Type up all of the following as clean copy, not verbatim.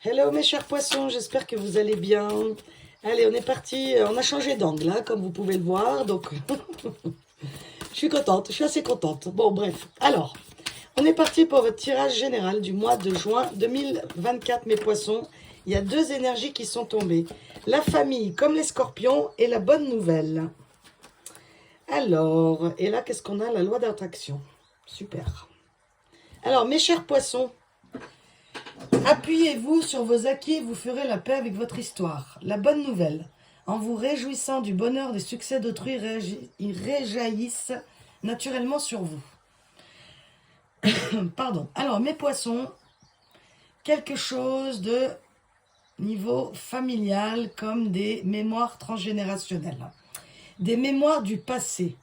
Hello mes chers poissons, j'espère que vous allez bien. Allez, on est parti, on a changé d'angle, hein, comme vous pouvez le voir, donc je suis contente, je suis assez contente. Bon, bref, alors, on est parti pour votre tirage général du mois de juin 2024, mes poissons. Il y a deux énergies qui sont tombées, la famille comme les scorpions et la bonne nouvelle. Alors, et là, qu'est-ce qu'on a? La loi d'attraction. Super. Alors, mes chers poissons, appuyez-vous sur vos acquis et vous ferez la paix avec votre histoire. La bonne nouvelle, en vous réjouissant du bonheur des succès d'autrui, ils réjaillissent naturellement sur vous. Pardon. Alors, mes poissons, quelque chose de niveau familial comme des mémoires transgénérationnelles, des mémoires du passé,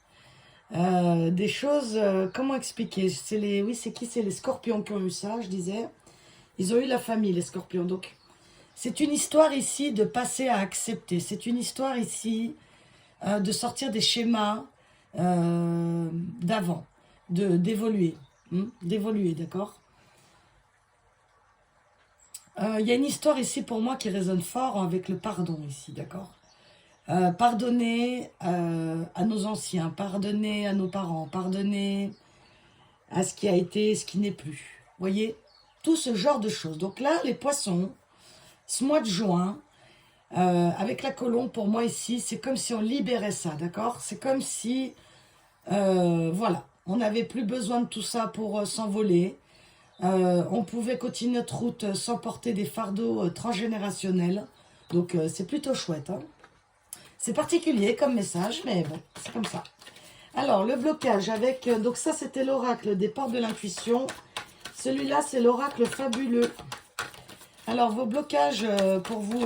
des choses, comment expliquer? Oui, c'est qui? C'est les scorpions qui ont eu ça, je disais. Ils ont eu la famille, les scorpions. Donc, c'est une histoire ici de passer à accepter. C'est une histoire ici de sortir des schémas d'avant, d'évoluer. D'évoluer, d'accord. Il y a une histoire ici pour moi qui résonne fort avec le pardon ici, d'accord. Pardonner à nos anciens, pardonner à nos parents, pardonner à ce qui a été, ce qui n'est plus. Vous voyez, tout ce genre de choses. Donc là, les poissons, ce mois de juin, avec la colombe, pour moi ici, c'est comme si on libérait ça, d'accord? C'est comme si, voilà, on n'avait plus besoin de tout ça pour s'envoler. On pouvait continuer notre route sans porter des fardeaux transgénérationnels. Donc c'est plutôt chouette, hein. C'est particulier comme message, mais bon, c'est comme ça. Alors, le blocage avec... donc ça, c'était l'oracle des portes de l'intuition. Celui-là, c'est l'oracle fabuleux. Alors, vos blocages pour vous,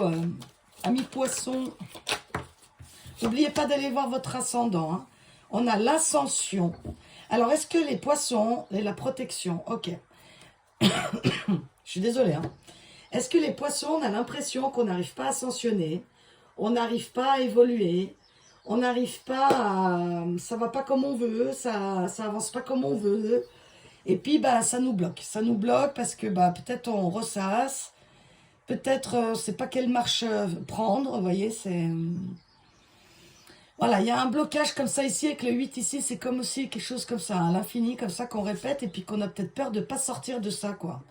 amis poissons, n'oubliez pas d'aller voir votre ascendant, hein. On a l'ascension. Alors, est-ce que les poissons et la protection? Ok. Je suis désolée, hein. Est-ce que les poissons, on a l'impression qu'on n'arrive pas à ascensionner, on n'arrive pas à évoluer, on n'arrive pas à... ça va pas comme on veut, ça avance pas comme on veut. Et puis, bah, ça nous bloque. Ça nous bloque parce que bah, peut-être on ressasse, peut-être c'est pas quelle marche prendre, vous voyez, c'est... Voilà, il y a un blocage comme ça ici, avec le 8 ici, c'est comme aussi quelque chose comme ça, à l'infini, comme ça qu'on répète, et puis qu'on a peut-être peur de ne pas sortir de ça, quoi.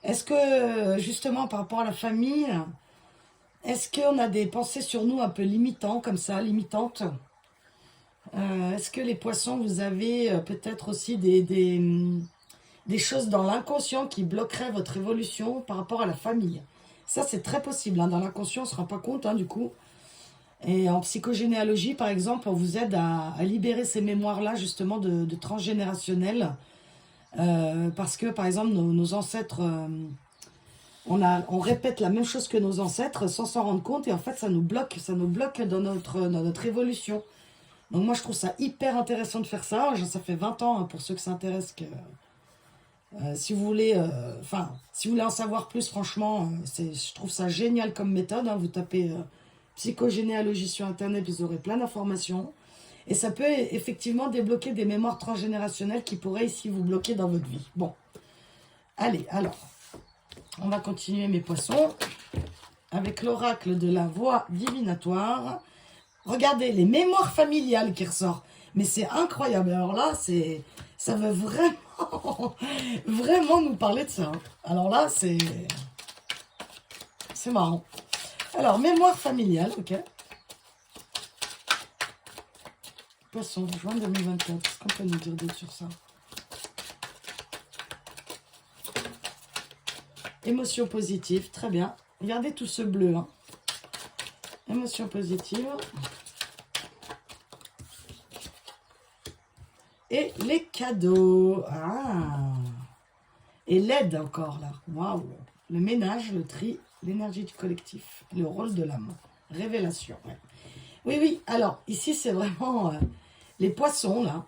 Est-ce que, justement, par rapport à la famille, est-ce qu'on a des pensées sur nous un peu limitantes, comme ça, limitantes? Est-ce que les poissons, vous avez peut-être aussi des choses dans l'inconscient qui bloqueraient votre évolution par rapport à la famille? Ça, c'est très possible, hein. Dans l'inconscient, on ne se rend pas compte, hein, du coup. Et en psychogénéalogie, par exemple, on vous aide à libérer ces mémoires-là, justement, de transgénérationnel. Parce que, par exemple, nos ancêtres, on répète la même chose que nos ancêtres sans s'en rendre compte. Et en fait, ça nous bloque dans notre évolution. Donc moi, je trouve ça hyper intéressant de faire ça. Ça fait 20 ans, hein, pour ceux que ça intéresse, que si vous voulez, si vous voulez en savoir plus, franchement, je trouve ça génial comme méthode, hein. Vous tapez psychogénéalogie sur Internet, vous aurez plein d'informations. Et ça peut effectivement débloquer des mémoires transgénérationnelles qui pourraient ici vous bloquer dans votre vie. Bon, allez, alors, on va continuer mes poissons avec l'oracle de la voix divinatoire. Regardez, les mémoires familiales qui ressortent. Mais c'est incroyable. Alors là, ça veut vraiment, vraiment nous parler de ça, hein. Alors là, c'est marrant. Alors, mémoire familiale, ok. Poisson, juin 2024. Qu'est-ce qu'on peut nous dire d'autre sur ça? Émotion positive, très bien. Regardez tout ce bleu, hein. Émotion positive. Et les cadeaux. Ah. Et l'aide encore, là. Waouh. Le ménage, le tri, l'énergie du collectif, le rôle de l'âme. Révélation, ouais. Oui, oui. Alors, ici, c'est vraiment les poissons, là.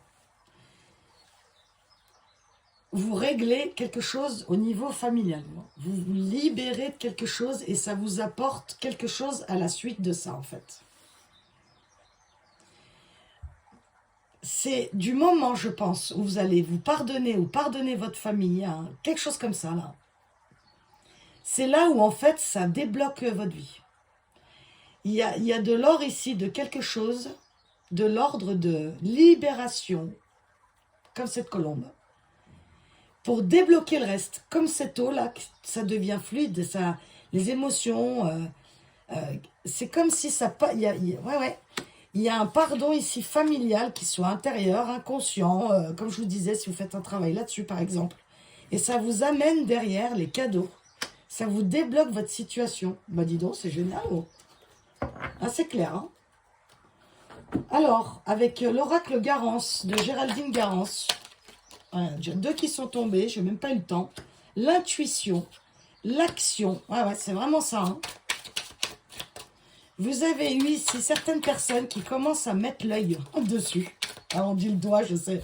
Vous réglez quelque chose au niveau familial. Vous vous libérez de quelque chose et ça vous apporte quelque chose à la suite de ça, en fait. C'est du moment, je pense, où vous allez vous pardonner ou pardonner votre famille, hein, quelque chose comme ça, là. c'est là où en fait ça débloque votre vie. Il y a de l'or ici, de quelque chose, de l'ordre de libération, comme cette colombe, pour débloquer le reste. Comme cette eau-là, ça devient fluide, ça, les émotions, c'est comme si ça... Il y a un pardon ici familial qui soit intérieur, inconscient, comme je vous disais, si vous faites un travail là-dessus par exemple. Et ça vous amène derrière les cadeaux. Ça vous débloque votre situation. Bah dis donc, c'est génial. Oh. Ah, c'est clair. Hein. Alors, avec l'oracle Garance, de Géraldine Garance, j'ai deux qui sont tombés, je n'ai même pas eu le temps. L'intuition, l'action, ouais, c'est vraiment ça. Hein. Vous avez eu ici certaines personnes qui commencent à mettre l'œil dessus. Ah, on dit le doigt, je sais.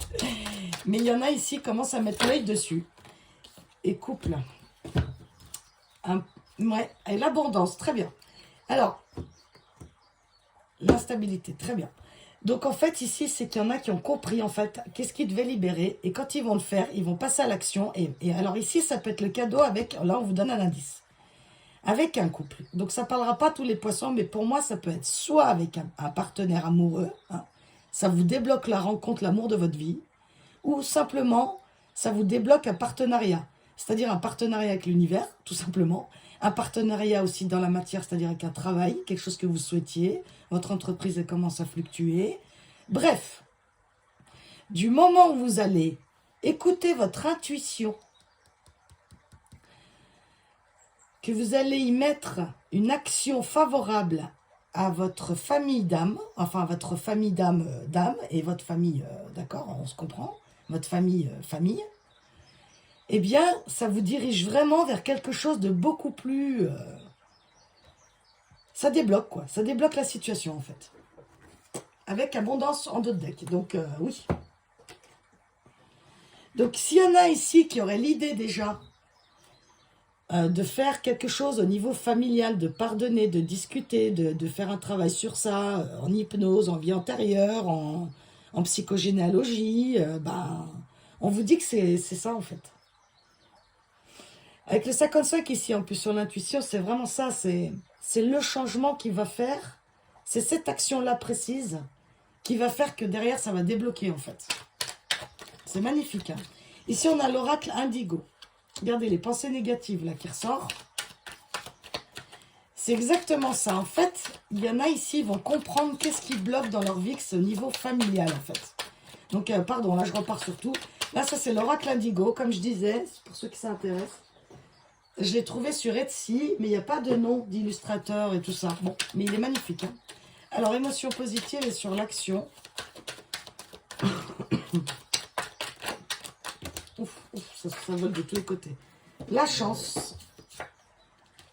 Mais il y en a ici qui commencent à mettre l'œil dessus. Et couple. Ouais, et l'abondance, très bien. Alors, l'instabilité, très bien. Donc en fait ici c'est qu'il y en a qui ont compris en fait qu'est-ce qu'ils devaient libérer et quand ils vont le faire, ils vont passer à l'action et alors ici ça peut être le cadeau avec, là on vous donne un indice, avec un couple. Donc ça ne parlera pas tous les poissons mais pour moi ça peut être soit avec un partenaire amoureux, hein, ça vous débloque la rencontre, l'amour de votre vie, ou simplement ça vous débloque un partenariat, c'est-à-dire un partenariat avec l'univers tout simplement, un partenariat aussi dans la matière, c'est-à-dire avec un travail, quelque chose que vous souhaitiez, votre entreprise elle commence à fluctuer. Bref, du moment où vous allez écouter votre intuition, que vous allez y mettre une action favorable à votre famille d'âme, enfin à votre famille d'âme et votre famille, d'accord, on se comprend, votre famille, eh bien, ça vous dirige vraiment vers quelque chose de beaucoup plus... ça débloque, quoi. Ça débloque la situation, en fait. Avec abondance en d'autres decks. Donc, oui. Donc, s'il y en a ici qui auraient l'idée déjà de faire quelque chose au niveau familial, de pardonner, de discuter, de faire un travail sur ça, en hypnose, en vie antérieure, en psychogénéalogie, on vous dit que c'est ça, en fait. Avec le 55 ici, en plus sur l'intuition, c'est vraiment ça, c'est le changement qui va faire, c'est cette action-là précise qui va faire que derrière, ça va débloquer en fait. C'est magnifique. Hein. Ici, on a l'oracle indigo. Regardez les pensées négatives là qui ressortent. C'est exactement ça. En fait, il y en a ici, ils vont comprendre qu'est-ce qui bloque dans leur vie, que c'est au niveau familial en fait. Donc, pardon, là je repars sur tout. Là, ça c'est l'oracle indigo, comme je disais, pour ceux qui s'intéressent. Je l'ai trouvé sur Etsy, mais il n'y a pas de nom d'illustrateur et tout ça. Bon, mais il est magnifique. Hein. Alors, émotion positive et sur l'action. Ouf, ça vole de tous les côtés. La chance.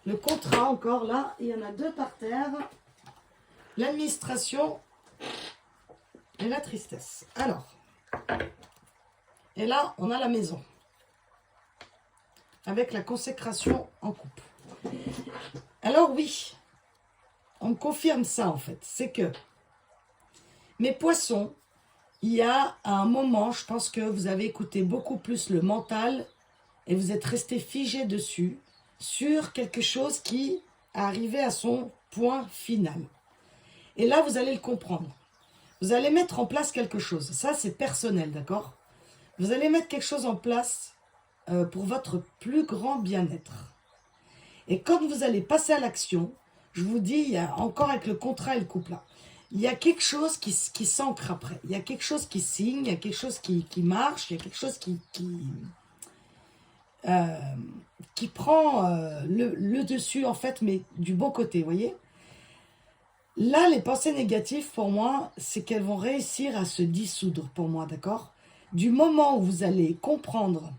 Le contrat, encore là. Il y en a deux par terre. L'administration et la tristesse. Alors. Et là, on a la maison. Avec la consécration en couple. Alors oui, on me confirme ça en fait. C'est que mes poissons, il y a un moment, je pense que vous avez écouté beaucoup plus le mental et vous êtes resté figé dessus, sur quelque chose qui arrivait à son point final. Et là, vous allez le comprendre. Vous allez mettre en place quelque chose. Ça, c'est personnel, d'accord? Vous allez mettre quelque chose en place pour votre plus grand bien-être. Et quand vous allez passer à l'action, je vous dis, il y a encore avec le contrat et le couple là, il y a quelque chose qui s'ancre après. Il y a quelque chose qui signe, il y a quelque chose qui marche, il y a quelque chose qui prend le dessus en fait, mais du bon côté, vous voyez. Là, les pensées négatives, pour moi, c'est qu'elles vont réussir à se dissoudre, pour moi, d'accord? Du moment où vous allez comprendre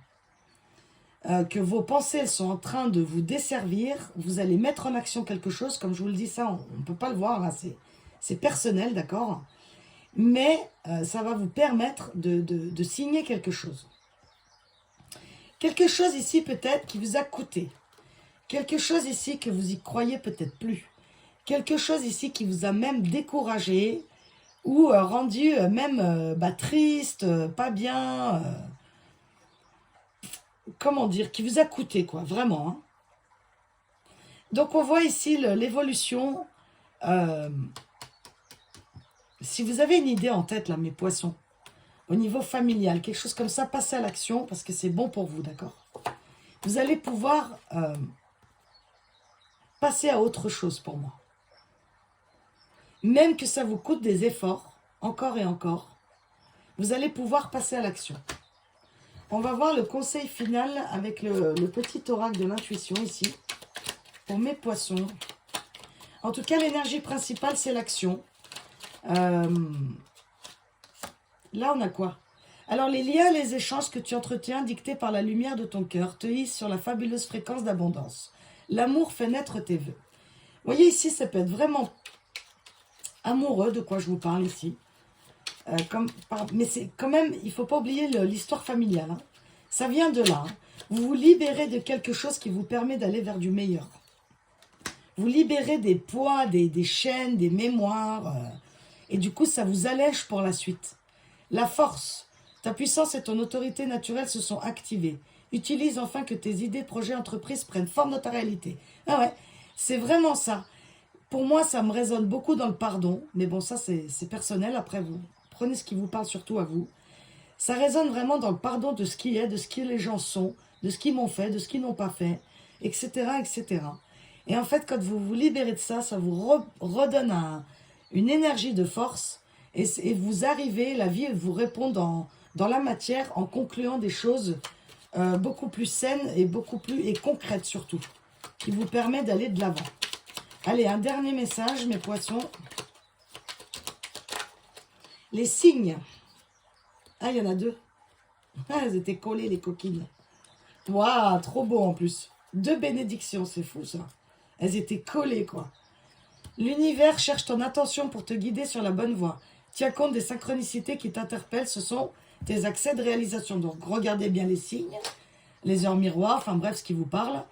que vos pensées elles sont en train de vous desservir, vous allez mettre en action quelque chose, comme je vous le dis, ça, on ne peut pas le voir, là, c'est personnel, d'accord? Mais ça va vous permettre de signer quelque chose. Quelque chose ici, peut-être, qui vous a coûté. Quelque chose ici que vous y croyez peut-être plus. Quelque chose ici qui vous a même découragé ou rendu même triste, pas bien... comment dire, qui vous a coûté, quoi, vraiment. Hein. Donc, on voit ici l'évolution. Si vous avez une idée en tête, là, mes poissons, au niveau familial, quelque chose comme ça, passez à l'action parce que c'est bon pour vous, d'accord? Vous allez pouvoir passer à autre chose pour moi. Même que ça vous coûte des efforts, encore et encore, vous allez pouvoir passer à l'action. On va voir le conseil final avec le petit oracle de l'intuition ici, pour mes poissons. En tout cas, l'énergie principale, c'est l'action. Là, on a quoi? Alors, les liens, les échanges que tu entretiens, dictés par la lumière de ton cœur, te hissent sur la fabuleuse fréquence d'abondance. L'amour fait naître tes vœux. Vous voyez ici, ça peut être vraiment amoureux, de quoi je vous parle ici. Mais c'est quand même, il ne faut pas oublier l'histoire familiale. Hein. Ça vient de là. Hein. Vous vous libérez de quelque chose qui vous permet d'aller vers du meilleur. Vous libérez des poids, des chaînes, des mémoires. Et du coup, ça vous allège pour la suite. La force, ta puissance et ton autorité naturelle se sont activées. Utilise enfin que tes idées, projets, entreprises prennent forme dans ta réalité. Ah ouais, c'est vraiment ça. Pour moi, ça me résonne beaucoup dans le pardon. Mais bon, ça, c'est personnel. Après, vous prenez ce qui vous parle surtout à vous. Ça résonne vraiment dans le pardon de ce qui est, de ce que les gens sont, de ce qu'ils m'ont fait, de ce qu'ils n'ont pas fait, etc., etc. Et en fait, quand vous vous libérez de ça, ça vous redonne une énergie de force. Et vous arrivez, la vie vous répond dans la matière en concluant des choses beaucoup plus saines et beaucoup plus concrètes surtout, qui vous permet d'aller de l'avant. Allez, un dernier message, mes poissons. Les signes. Ah, il y en a deux. Ah, elles étaient collées, les coquines. Waouh, trop beau en plus. 2 bénédictions, c'est fou ça. Elles étaient collées, quoi. L'univers cherche ton attention pour te guider sur la bonne voie. Tiens compte des synchronicités qui t'interpellent, ce sont tes accès de réalisation. Donc, regardez bien les signes, les heures miroirs, enfin bref, ce qui vous parle.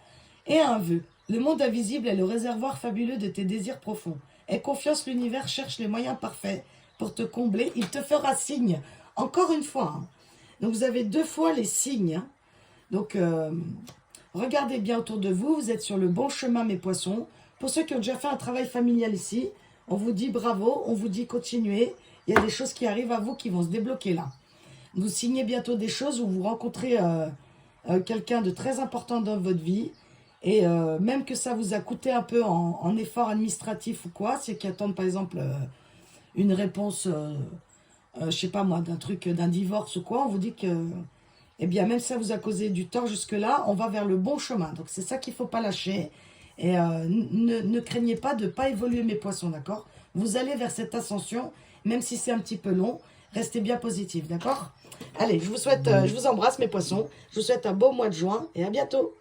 Et un vœu. Le monde invisible est le réservoir fabuleux de tes désirs profonds. Aie confiance, l'univers cherche les moyens parfaits pour te combler. Il te fera signe. Encore une fois. Hein. Donc, vous avez 2 fois les signes. Hein. Donc, regardez bien autour de vous. Vous êtes sur le bon chemin, mes poissons. Pour ceux qui ont déjà fait un travail familial ici, on vous dit bravo, on vous dit continuez. Il y a des choses qui arrivent à vous qui vont se débloquer là. Vous signez bientôt des choses où vous rencontrez quelqu'un de très important dans votre vie. Et même que ça vous a coûté un peu en effort administratif ou quoi, c'est qui attendent par exemple une réponse, je sais pas moi, d'un truc, d'un divorce ou quoi, on vous dit que, eh bien même si ça vous a causé du tort jusque-là, on va vers le bon chemin. Donc c'est ça qu'il ne faut pas lâcher. Et ne craignez pas de ne pas évoluer mes poissons, d'accord? Vous allez vers cette ascension, même si c'est un petit peu long, restez bien positif, d'accord? Allez, je vous embrasse mes poissons, je vous souhaite un beau mois de juin et à bientôt.